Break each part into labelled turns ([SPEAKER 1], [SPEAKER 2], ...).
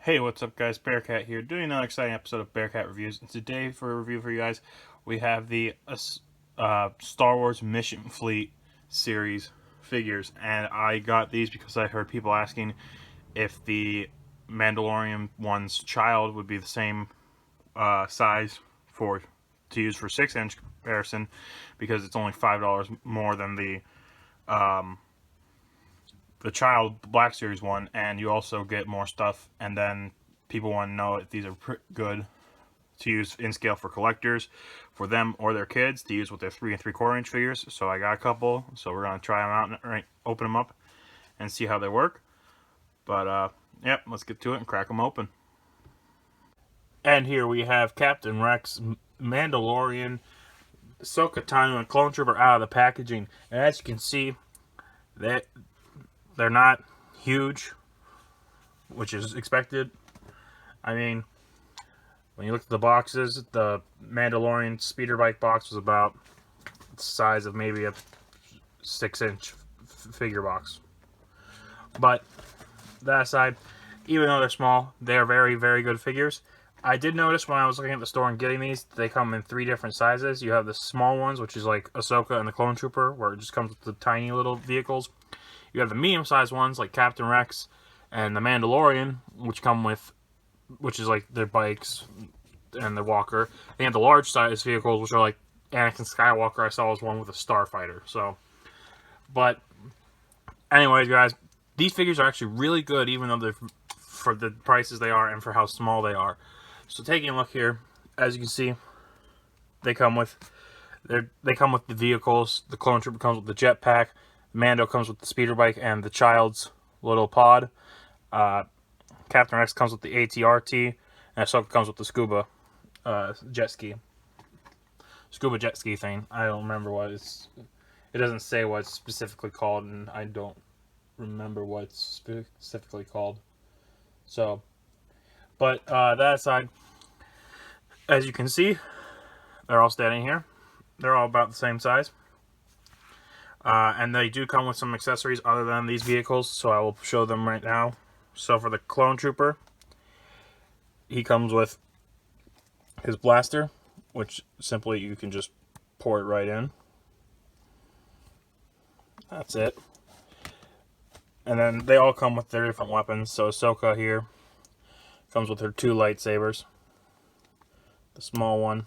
[SPEAKER 1] Hey, what's up, guys? Bearcat here, doing another exciting episode of Bearcat Reviews. And today, for a review for you guys, we have the Star Wars Mission Fleet series figures. And I got these because I heard people asking if the Mandalorian one's child would be the same size to use for 6-inch comparison, because it's only $5 more than the child Black Series one, and you also get more stuff. And then people want to know if these are good to use in scale for collectors, for them or their kids to use with their 3 3/4 inch figures. So I got a couple, so we're gonna try them out and open them up and see how they work. But yep, let's get to it and crack them open. And here we have Captain Rex, Mandalorian, Ahsoka Tano, and Clone Trooper out of the packaging. And as you can see, they're not huge, which is expected. I mean, when you look at the boxes, the Mandalorian speeder bike box was about the size of maybe a 6-inch figure box. But that aside, even though they're small, they are very, very good figures. I did notice when I was looking at the store and getting these, they come in 3 different sizes. You have the small ones, which is like Ahsoka and the Clone Trooper, where it just comes with the tiny little vehicles. You have the medium-sized ones like Captain Rex and the Mandalorian, which is like their bikes and the walker. And you have the large-sized vehicles, which are like Anakin Skywalker. I saw was one with a starfighter. So, but anyways, guys, these figures are actually really good, even though they're for the prices they are and for how small they are. So taking a look here, as you can see, they come with the vehicles. The Clone Trooper comes with the jetpack. Mando comes with the speeder bike and the child's little pod. Captain Rex comes with the ATRT, and Ahsoka comes with the scuba jet ski thing. I don't remember what it's. It doesn't say what it's specifically called, and I don't remember what it's specifically called. So, but that aside, as you can see, they're all standing here. They're all about the same size. And they do come with some accessories other than these vehicles, so I will show them right now. So for the Clone Trooper, he comes with his blaster, which simply you can just pour it right in. That's it. And then they all come with their different weapons. So Ahsoka here comes with her 2 lightsabers. The small one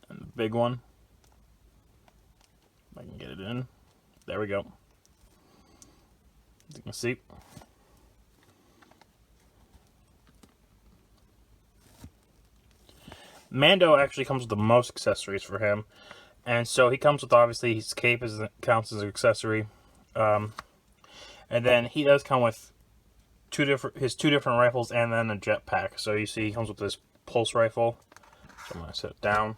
[SPEAKER 1] and the big one. If I can get it in. There we go. As you can see. Mando actually comes with the most accessories for him. And so he comes with, obviously, his cape counts as an accessory. And then he does come with his two different rifles and then a jetpack. So you see he comes with this pulse rifle. So I'm going to set it down.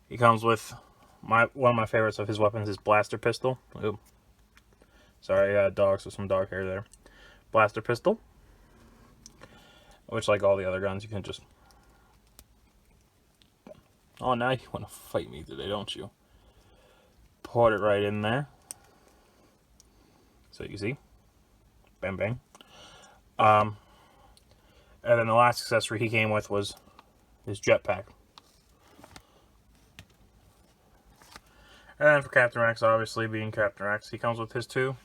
[SPEAKER 1] He comes with one of my favorites of his weapons, his blaster pistol. Ooh. Sorry, I got dogs with some dog hair there. Blaster pistol. Which, like all the other guns, you can just... Oh, now you want to fight me today, don't you? Put it right in there. So you see. Bang, bang. And then the last accessory he came with was his jetpack. And then for Captain Rex, obviously being Captain Rex, he comes with his 2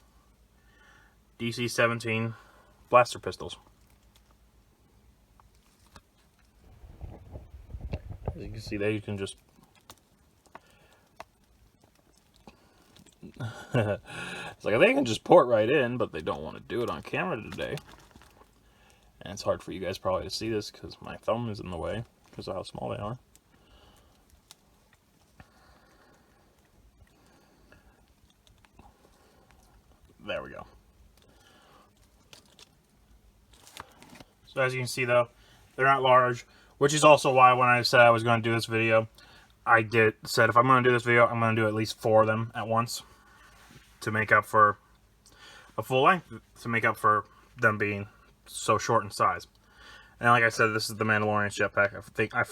[SPEAKER 1] DC-17 blaster pistols. As you can see there, you can just... It's like they can just pour it right in, but they don't want to do it on camera today. And it's hard for you guys probably to see this because my thumb is in the way because of how small they are. There we go. So as you can see, though, they're not large, which is also why when I said I was going to do this video, I said if I'm going to do this video, I'm going to do at least 4 of them at once to make up for a full length, to make up for them being so short in size. And like I said, this is the Mandalorian's jetpack. I think I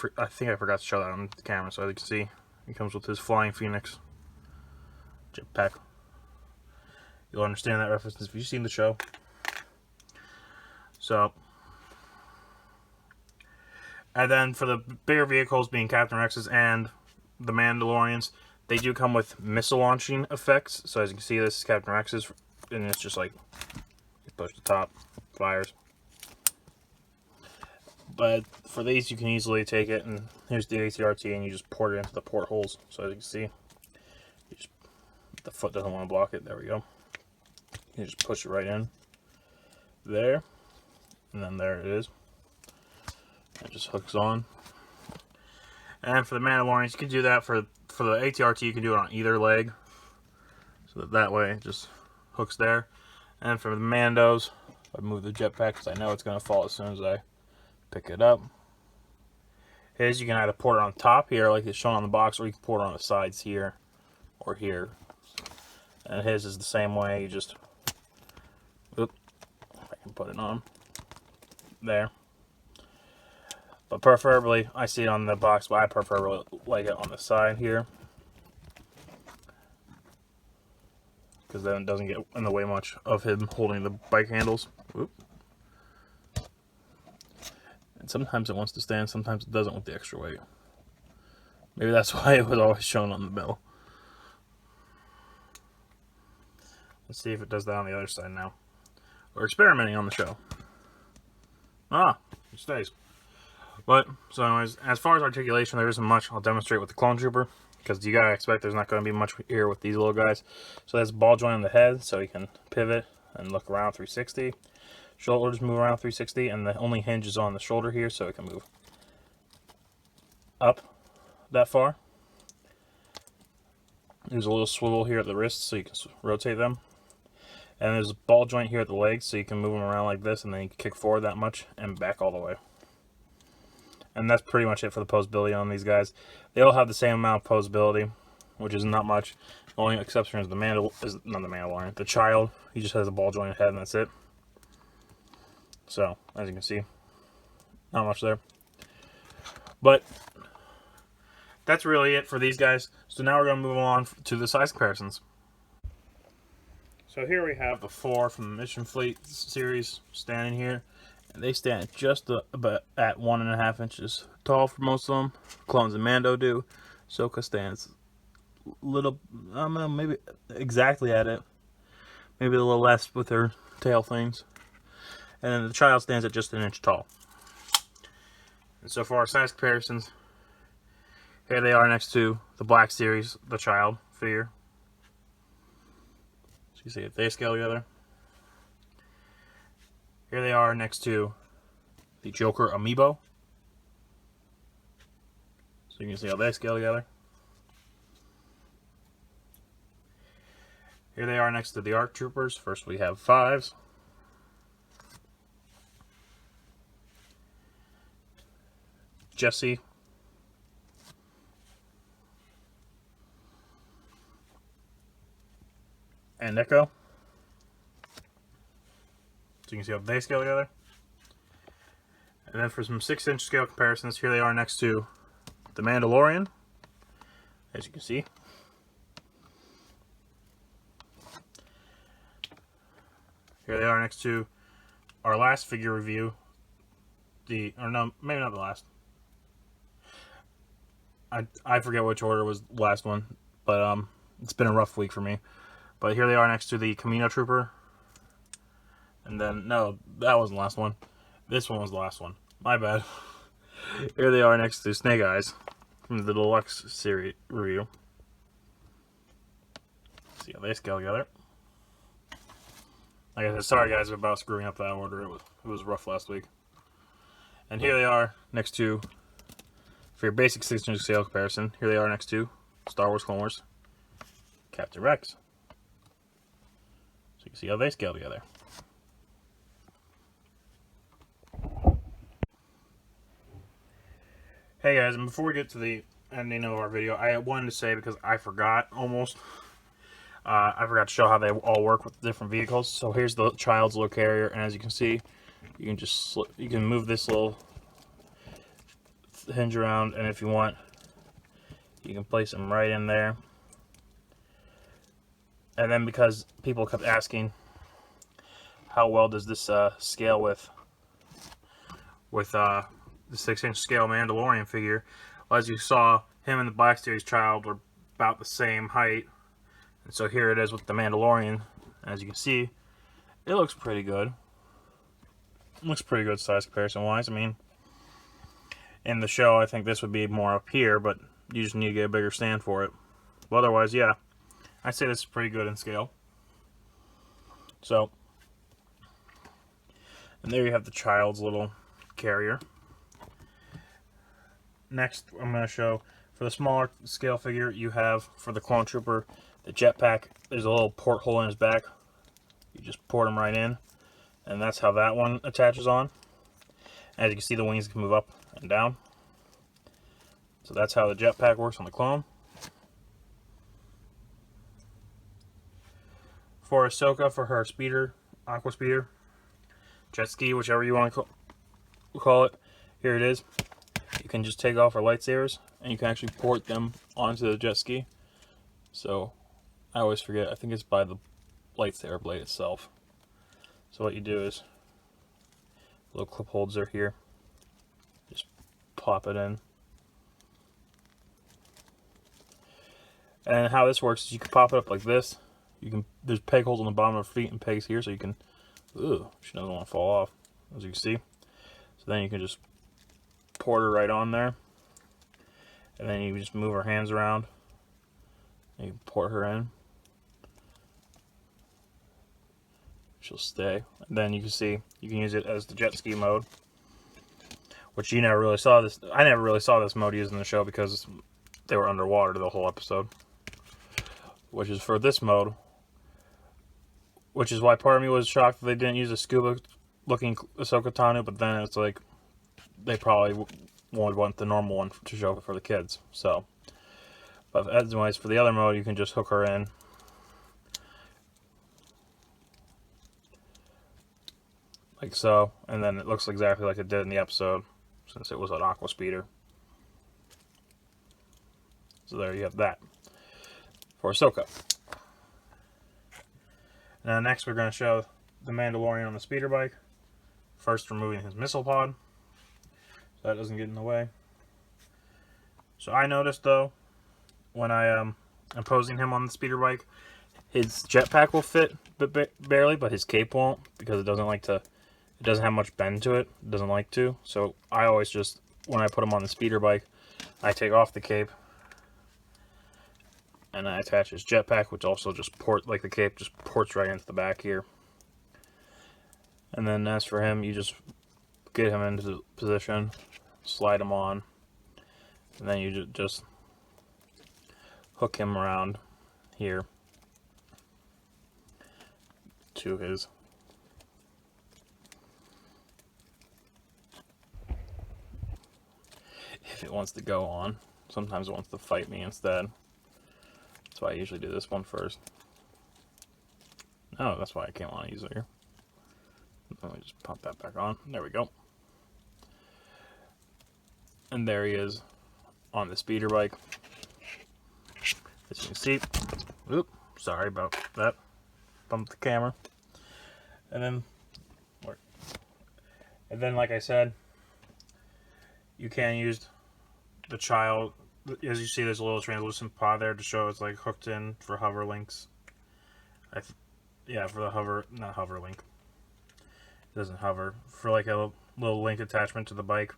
[SPEAKER 1] forgot to show that on the camera, so as you can see, he comes with his Flying Phoenix jetpack. You'll understand that reference if you've seen the show. So, and then for the bigger vehicles, being Captain Rex's and the Mandalorians, they do come with missile launching effects. So as you can see, this is Captain Rex's, and it's just like you push the top, fires. But for these, you can easily take it, and here's the ATRT, and you just port it into the portholes. So as you can see, the foot doesn't want to block it. There we go. You just push it right in there, and then there it is. It just hooks on. And for the Mandalorians, you can do that for the ATRT. You can do it on either leg, so that way it just hooks there. And for the Mandos, I move the jetpack because I know it's going to fall as soon as I pick it up. His, you can either port it on top here, like it's shown on the box, or you can port it on the sides here or here. And his is the same way. You just, if I can put it on there. But preferably, I see it on the box, but I prefer like it on the side here, because then it doesn't get in the way much of him holding the bike handles. Whoop. And sometimes it wants to stand, sometimes it doesn't with the extra weight. Maybe that's why it was always shown on the bill. Let's see if it does that on the other side now. We're experimenting on the show. Ah, it stays. But, so anyways, as far as articulation, there isn't much. I'll demonstrate with the Clone Trooper, because you gotta expect there's not going to be much here with these little guys. So there's a ball joint on the head, so you can pivot and look around 360. Shoulders move around 360, and the only hinge is on the shoulder here, so it can move up that far. There's a little swivel here at the wrist, so you can rotate them. And there's a ball joint here at the legs, so you can move them around like this, and then you can kick forward that much and back all the way. And that's pretty much it for the posability on these guys. They all have the same amount of posability, which is not much. The only exception is the child. He just has a ball jointed head, and that's it. So, as you can see, not much there. But that's really it for these guys. So now we're going to move on to the size comparisons. So here we have the 4 from the Mission Fleet series standing here. And they stand just about at 1.5 inches tall for most of them. Clones and Mando do. Ahsoka stands little, I don't know, maybe exactly at it. Maybe a little less with her tail things. And then the child stands at just 1 inch tall. And so for our size comparisons, here they are next to the Black Series, the child figure. So you see if they scale together. Here they are next to the Joker amiibo. So you can see how they scale together. Here they are next to the ARC Troopers. First we have 5s. Jesse. And Echo. So you can see how they scale together. And then for some 6-inch scale comparisons, here they are next to the Mandalorian, as you can see. Here they are next to our last figure review. Or no, maybe not the last. I forget which order was the last one, but it's been a rough week for me. But here they are next to the Kamino Trooper. And then, no, that wasn't the last one. This one was the last one. My bad. Here they are next to Snake Eyes from the Deluxe series review. See how they scale together. Like I said, sorry guys about screwing up that order. It was rough last week. And here they are next to, for your basic 6-inch scale comparison, here they are next to Star Wars Clone Wars, Captain Rex. So you can see how they scale together. Hey guys, and before we get to the ending of our video, I wanted to say, because I forgot almost, I forgot to show how they all work with different vehicles. So here's the child's little carrier, and as you can see, you can just you can move this little hinge around, and if you want, you can place them right in there. And then because people kept asking how well does this scale with with the 6-inch scale Mandalorian figure. As you saw, him and the Black Series child were about the same height. And so here it is with the Mandalorian. As you can see, it looks pretty good. It looks pretty good size comparison wise. I mean, in the show, I think this would be more up here, but you just need to get a bigger stand for it. But otherwise, yeah, I'd say this is pretty good in scale. So, and there you have the child's little carrier. Next, I'm going to show, for the smaller scale figure, you have, for the Clone Trooper, the jetpack. There's a little porthole in his back. You just port him right in, and that's how that one attaches on. As you can see, the wings can move up and down. So that's how the jetpack works on the clone. For Ahsoka, for her speeder, aqua speeder, jet ski, whichever you want to call it, here it is. You can just take off her lightsabers, and you can actually port them onto the jet ski. So I always forget, I think it's by the lightsaber blade itself. So what you do is, little clip holds are here. Just pop it in. And how this works is you can pop it up like this. You can, there's peg holes on the bottom of her feet and pegs here, so you can, ooh, she doesn't want to fall off, as you can see. So then you can just port her right on there. And then you just move her hands around. And you port her in. She'll stay. And then you can see, you can use it as the jet ski mode. Which you never really saw this, I never really saw this mode used in the show because they were underwater the whole episode. Which is for this mode. Which is why part of me was shocked that they didn't use a scuba looking Ahsoka Tano, but then it's like they probably would want the normal one to show for the kids. So, but anyways, for the other mode, you can just hook her in. Like so, and then it looks exactly like it did in the episode, since it was an aqua speeder. So there you have that for Ahsoka. Now next we're going to show the Mandalorian on the speeder bike. First removing his missile pod, so that doesn't get in the way. So I noticed though, when I am posing him on the speeder bike, his jetpack will fit but barely, but his cape won't, because it doesn't like to, it doesn't have much bend to it. It doesn't like to. So I always just, when I put him on the speeder bike, I take off the cape and I attach his jetpack, which also just ports, like the cape, just ports right into the back here. And then as for him, you just get him into the position, slide him on, and then you just hook him around here to his if it wants to go on. Sometimes it wants to fight me instead. That's why I usually do this one first. Oh, that's why I can't want to use it here. Let me just pop that back on. There we go. And there he is on the speeder bike. As you can see. Oop, sorry about that. Bumped the camera. And then like I said, you can use the child. As you see, there's a little translucent pod there to show it's like hooked in for hover links. Yeah, for the hover, not hover link. It doesn't hover. For like a little link attachment to the bike.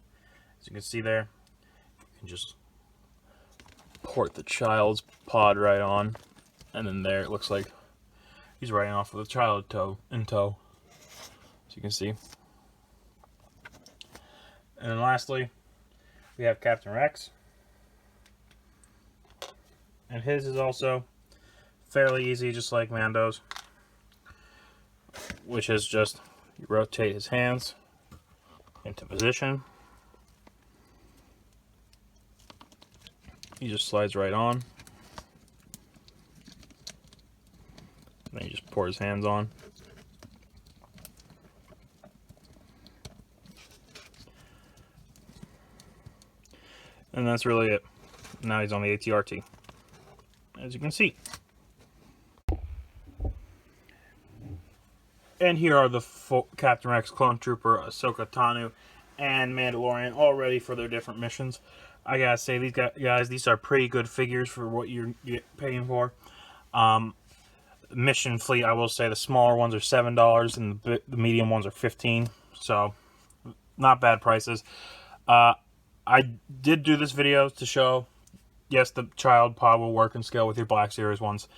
[SPEAKER 1] As you can see there, you can just port the child's pod right on. And then there it looks like he's riding off with a child in tow. As you can see. And then lastly, we have Captain Rex. And his is also fairly easy, just like Mando's. Which is just, you rotate his hands into position. He just slides right on. And then you just pour his hands on. And that's really it. Now he's on the ATRT. As you can see. And here are the full Captain Rex, Clone Trooper, Ahsoka Tano, and Mandalorian all ready for their different missions. I gotta say, these guys, these are pretty good figures for what you're paying for. Mission fleet, I will say the smaller ones are $7 and the medium ones are $15. So, not bad prices. I did do this video to show, yes, the child pod will work and scale with your Black Series ones,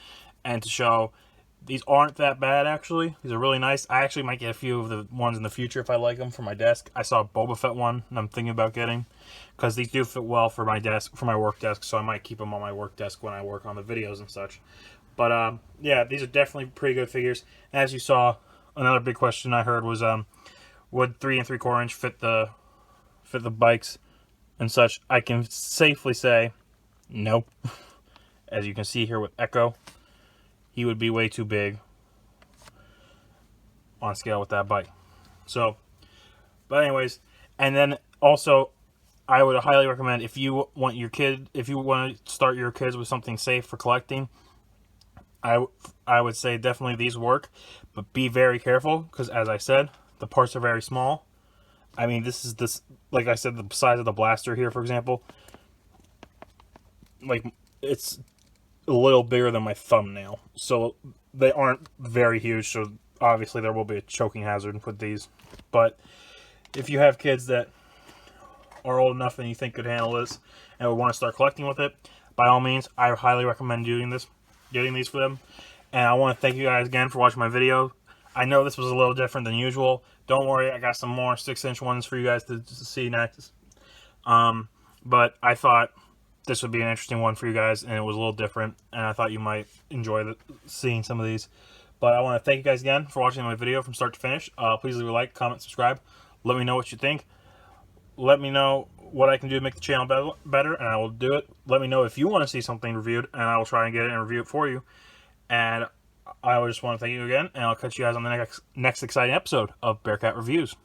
[SPEAKER 1] and to show these aren't that bad, actually. These are really nice. I actually might get a few of the ones in the future if I like them for my desk. I saw a Boba Fett one, and I'm thinking about getting, because these do fit well for my desk, for my work desk, so I might keep them on my work desk when I work on the videos and such. But, yeah, these are definitely pretty good figures. As you saw, another big question I heard was, would 3 3/4 inch fit the bikes and such? I can safely say, nope. As you can see here with Echo, he would be way too big on scale with that bike. So, but anyways, and then also, I would highly recommend, if you want to start your kids with something safe for collecting, I would say definitely these work, but be very careful, because as I said, the parts are very small. I mean, like I said, the size of the blaster here, for example, like, it's a little bigger than my thumbnail, so they aren't very huge, so obviously there will be a choking hazard with these. But if you have kids that are old enough and you think could handle this and would want to start collecting with it, by all means, I highly recommend getting these for them. And I want to thank you guys again for watching my video. I know this was a little different than usual. Don't worry, I got some more 6-inch ones for you guys to see next. But I thought this would be an interesting one for you guys, and it was a little different, and I thought you might enjoy seeing some of these. But I want to thank you guys again for watching my video from start to finish. Please leave a like, comment, subscribe. Let me know what you think. Let me know what I can do to make the channel better, and I will do it. Let me know if you want to see something reviewed, and I will try and get it and review it for you. And I just want to thank you again, and I'll catch you guys on the next exciting episode of Bearcat Reviews.